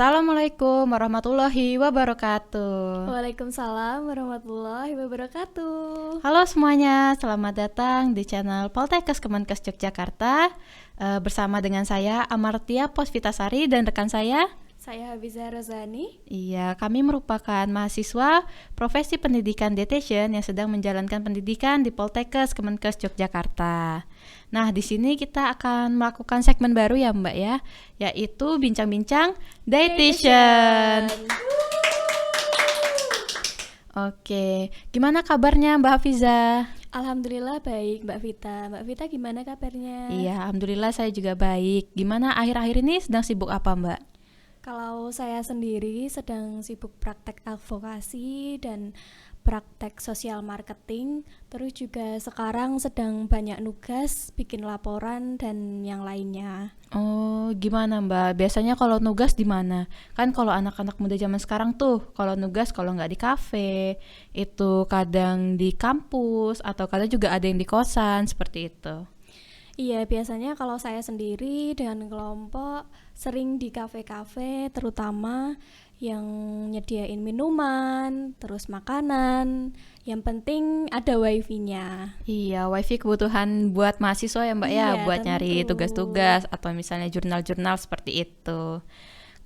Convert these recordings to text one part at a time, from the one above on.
Assalamualaikum warahmatullahi wabarakatuh. Waalaikumsalam warahmatullahi wabarakatuh. Halo semuanya, selamat datang di channel Poltekkes Kemenkes Yogyakarta bersama dengan saya Amartia Posvitasari dan rekan saya. Saya Habiza Rozani. Iya, kami merupakan mahasiswa profesi pendidikan dietitian yang sedang menjalankan pendidikan di Poltekkes Kemenkes Yogyakarta. Nah, di sini kita akan melakukan segmen baru ya Mbak ya, yaitu bincang-bincang dietitian. Oke, gimana kabarnya Mbak Hafiza? Alhamdulillah baik Mbak Vita. Mbak Vita gimana kabarnya? Iya, alhamdulillah saya juga baik. Gimana akhir-akhir ini sedang sibuk apa Mbak? Kalau saya sendiri sedang sibuk praktek advokasi dan praktek sosial marketing, terus juga sekarang sedang banyak nugas, bikin laporan dan yang lainnya. Oh, gimana Mbak? Biasanya kalau nugas di mana? Kan kalau anak-anak muda zaman sekarang tuh, kalau nugas kalau nggak di kafe, itu kadang di kampus atau kadang juga ada yang di kosan seperti itu. Iya, biasanya kalau saya sendiri dengan kelompok sering di kafe-kafe, terutama yang nyediain minuman, terus makanan. Yang penting ada wifi-nya. Iya, wifi kebutuhan buat mahasiswa ya Mbak ya, Iya, buat nyari tentu. tugas-tugas atau misalnya jurnal-jurnal seperti itu.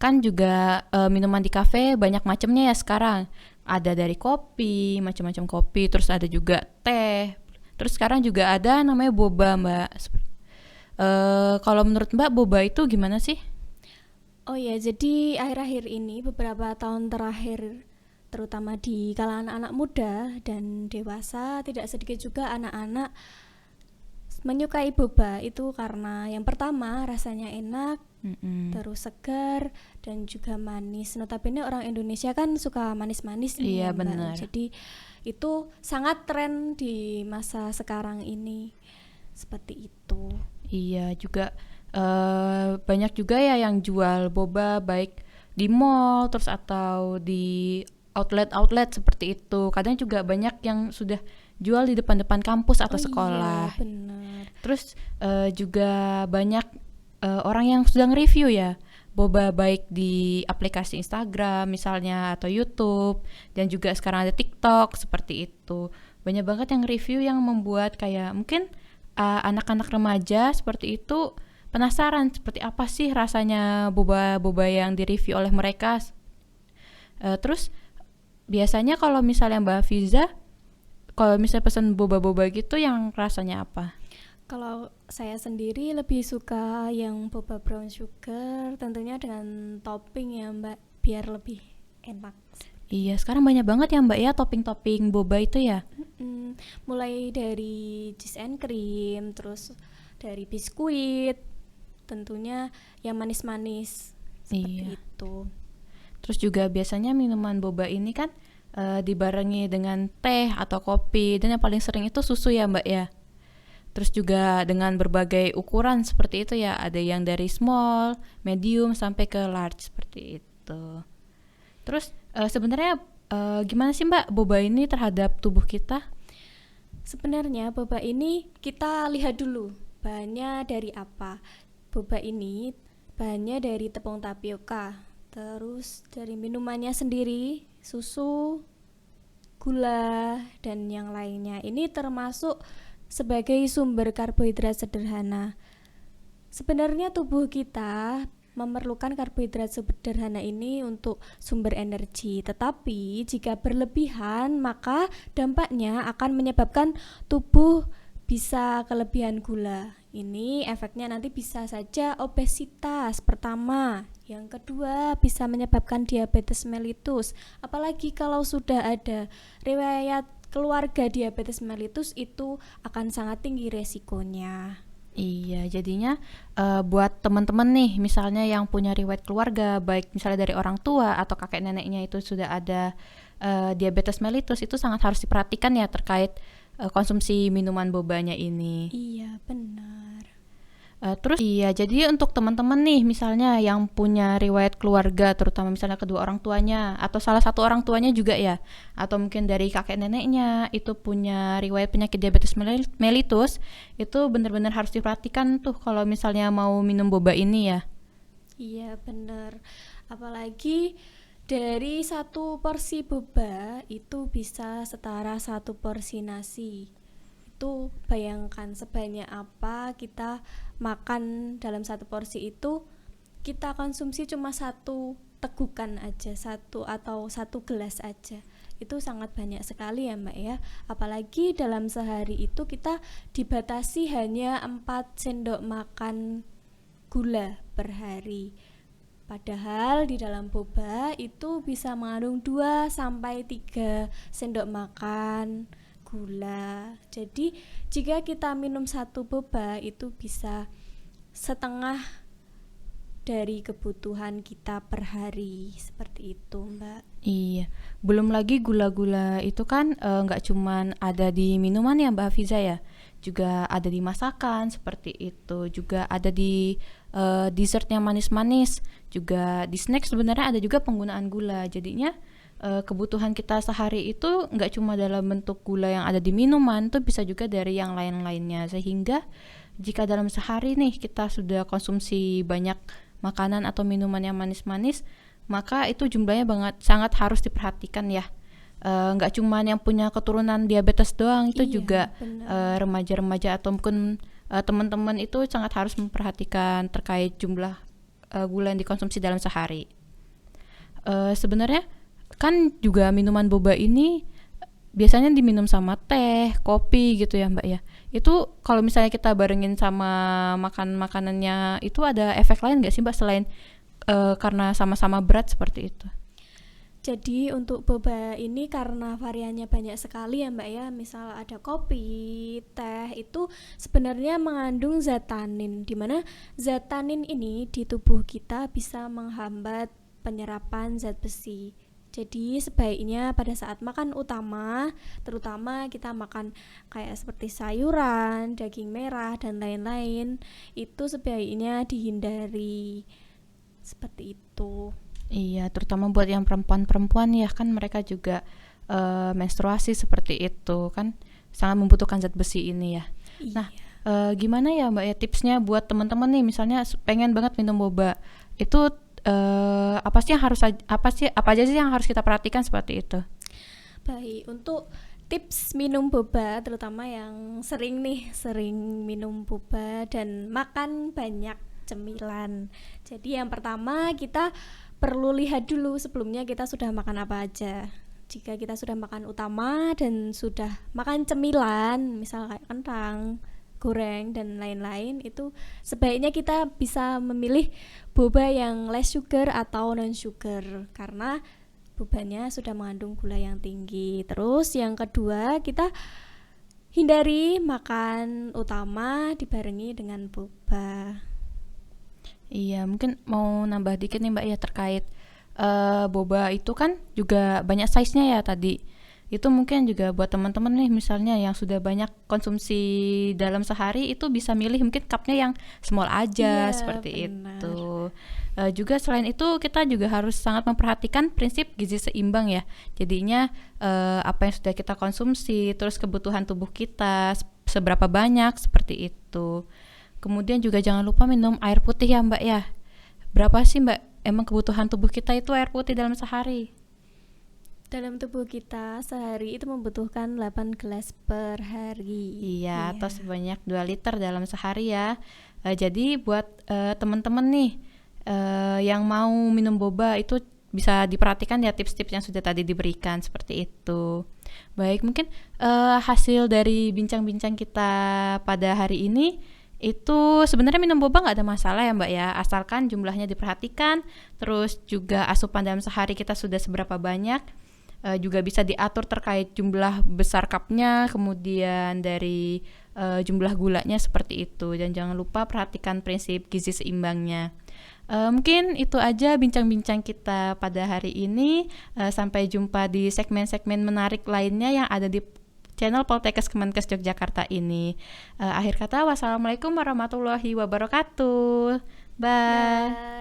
Kan juga minuman di kafe banyak macamnya ya sekarang. Ada dari kopi, macam-macam kopi, terus ada juga teh. Terus sekarang juga ada namanya boba Mbak. Kalau menurut Mbak boba itu gimana sih? Oh ya, jadi akhir-akhir ini beberapa tahun terakhir terutama di kalangan anak muda dan dewasa, tidak sedikit juga anak-anak menyukai boba itu karena yang pertama rasanya enak, terus segar dan juga manis. Notabene orang Indonesia kan suka manis-manis nih Iya ya, Mbak. benar. Jadi itu sangat tren di masa sekarang ini. Seperti itu. Iya juga banyak juga ya yang jual boba baik di mall terus atau di outlet-outlet seperti itu. Kadang juga banyak yang sudah jual di depan-depan kampus atau sekolah. Iya, benar. Terus juga banyak orang yang sudah nge-review ya boba baik di aplikasi Instagram misalnya atau YouTube dan juga sekarang ada TikTok seperti itu. Banyak banget yang review yang membuat kayak mungkin anak-anak remaja seperti itu penasaran seperti apa sih rasanya boba-boba yang direview oleh mereka. Terus biasanya kalau misalnya Mbak Fiza, kalau misalnya pesan boba-boba gitu yang rasanya apa? Kalau saya sendiri lebih suka yang boba brown sugar, tentunya dengan topping ya Mbak, biar lebih enak. Iya, sekarang banyak banget ya Mbak ya topping-topping boba itu ya. Mulai dari cheese and cream, terus dari biskuit, tentunya yang manis-manis seperti Iya. itu. Terus juga biasanya minuman boba ini kan dibarengi dengan teh atau kopi dan yang paling sering itu susu ya Mbak ya. Terus juga dengan berbagai ukuran seperti itu ya, ada yang dari small, medium sampai ke large seperti itu. Terus sebenarnya gimana sih Mbak boba ini terhadap tubuh kita? Sebenarnya boba ini kita lihat dulu bahannya dari apa. Boba ini bahannya dari tepung tapioka, terus dari minumannya sendiri, susu, gula, dan yang lainnya. Ini termasuk sebagai sumber karbohidrat sederhana. Sebenarnya tubuh kita memerlukan karbohidrat sederhana ini untuk sumber energi, tetapi jika berlebihan maka dampaknya akan menyebabkan tubuh bisa kelebihan gula. Ini efeknya nanti bisa saja obesitas pertama, yang kedua bisa menyebabkan diabetes mellitus. Apalagi kalau sudah ada riwayat keluarga diabetes mellitus, itu akan sangat tinggi resikonya. Iya, jadinya buat teman-teman nih, misalnya yang punya riwayat keluarga, baik misalnya dari orang tua atau kakek neneknya itu sudah ada diabetes mellitus, itu sangat harus diperhatikan ya terkait konsumsi minuman bobanya ini. Iya, benar. Terus iya, jadi untuk teman-teman nih misalnya yang punya riwayat keluarga, terutama misalnya kedua orang tuanya atau salah satu orang tuanya juga ya, atau mungkin dari kakek neneknya itu punya riwayat penyakit diabetes mellitus, itu benar-benar harus diperhatikan tuh kalau misalnya mau minum boba ini ya. Iya, benar. Apalagi dari satu porsi boba itu bisa setara satu porsi nasi. Itu bayangkan sebanyak apa kita makan dalam satu porsi itu, kita konsumsi cuma satu tegukan aja, satu atau satu gelas aja. Itu sangat banyak sekali ya Mbak ya. Apalagi dalam sehari itu kita dibatasi hanya 4 sendok makan gula per hari. Padahal di dalam boba itu bisa mengandung 2 sampai 3 sendok makan gula. Jadi jika kita minum satu boba itu bisa setengah dari kebutuhan kita per hari. Seperti itu, Mbak. Iya, belum lagi gula-gula itu kan nggak cuman ada di minuman ya Mbak Hafiza ya, juga ada di masakan seperti itu, juga ada di dessert yang manis-manis, juga di snack sebenarnya ada juga penggunaan gula. Jadinya kebutuhan kita sehari itu nggak cuma dalam bentuk gula yang ada di minuman, tuh bisa juga dari yang lain-lainnya. Sehingga jika dalam sehari nih kita sudah konsumsi banyak makanan atau minuman yang manis-manis, maka itu jumlahnya sangat harus diperhatikan ya. Nggak cuma yang punya keturunan diabetes doang, itu Iya, juga benar. remaja-remaja atau mungkin teman-teman itu sangat harus memperhatikan terkait jumlah gula yang dikonsumsi dalam sehari. Sebenarnya kan juga minuman boba ini biasanya diminum sama teh, kopi gitu ya Mbak ya. Itu kalau misalnya kita barengin sama makan makanannya itu ada efek lain nggak sih Mbak selain karena sama-sama berat seperti itu? Jadi untuk boba ini karena variannya banyak sekali ya Mbak ya. Misal ada kopi, teh, itu sebenarnya mengandung zat tanin, dimana zat tanin ini di tubuh kita bisa menghambat penyerapan zat besi. Jadi sebaiknya pada saat makan utama, terutama kita makan kayak seperti sayuran, daging merah dan lain-lain, itu sebaiknya dihindari. Seperti itu. Iya, terutama buat yang perempuan-perempuan ya kan mereka juga menstruasi seperti itu kan sangat membutuhkan zat besi ini ya. Nah, Iya. gimana ya Mbak ya tipsnya buat teman-teman nih misalnya pengen banget minum boba itu apa aja sih yang harus kita perhatikan seperti itu? Baik, untuk tips minum boba terutama yang sering minum boba dan makan banyak cemilan. Jadi yang pertama kita perlu lihat dulu sebelumnya kita sudah makan apa aja. Jika kita sudah makan utama dan sudah makan cemilan, misal kayak kentang, goreng dan lain-lain, itu sebaiknya kita bisa memilih boba yang less sugar atau non sugar karena bobanya sudah mengandung gula yang tinggi. Terus yang kedua, kita hindari makan utama dibarengi dengan boba. Iya, mungkin mau nambah dikit nih Mbak ya terkait boba itu kan juga banyak size-nya ya tadi. Itu mungkin juga buat teman-teman nih misalnya yang sudah banyak konsumsi dalam sehari itu bisa milih mungkin cupnya yang small aja Iya, seperti benar. itu. Juga selain itu kita juga harus sangat memperhatikan prinsip gizi seimbang ya. Jadinya apa yang sudah kita konsumsi, terus kebutuhan tubuh kita seberapa banyak seperti itu. Kemudian juga jangan lupa minum air putih ya Mbak ya. Berapa sih Mbak emang kebutuhan tubuh kita itu air putih dalam sehari? Dalam tubuh kita sehari itu membutuhkan 8 gelas per hari. Iya, atau Iya. sebanyak 2 liter dalam sehari ya. Jadi buat teman-teman nih yang mau minum boba itu bisa diperhatikan ya tips-tips yang sudah tadi diberikan seperti itu. Baik, mungkin hasil dari bincang-bincang kita pada hari ini itu sebenarnya minum boba nggak ada masalah ya Mbak ya, asalkan jumlahnya diperhatikan, terus juga asupan dalam sehari kita sudah seberapa banyak. Juga bisa diatur terkait jumlah besar cupnya, kemudian dari jumlah gulanya seperti itu, dan jangan lupa perhatikan prinsip gizi seimbangnya. Mungkin itu aja bincang-bincang kita pada hari ini. Sampai jumpa di segmen-segmen menarik lainnya yang ada di channel Poltekkes Kemenkes Yogyakarta ini. Akhir kata, wassalamualaikum warahmatullahi wabarakatuh. Bye. Bye.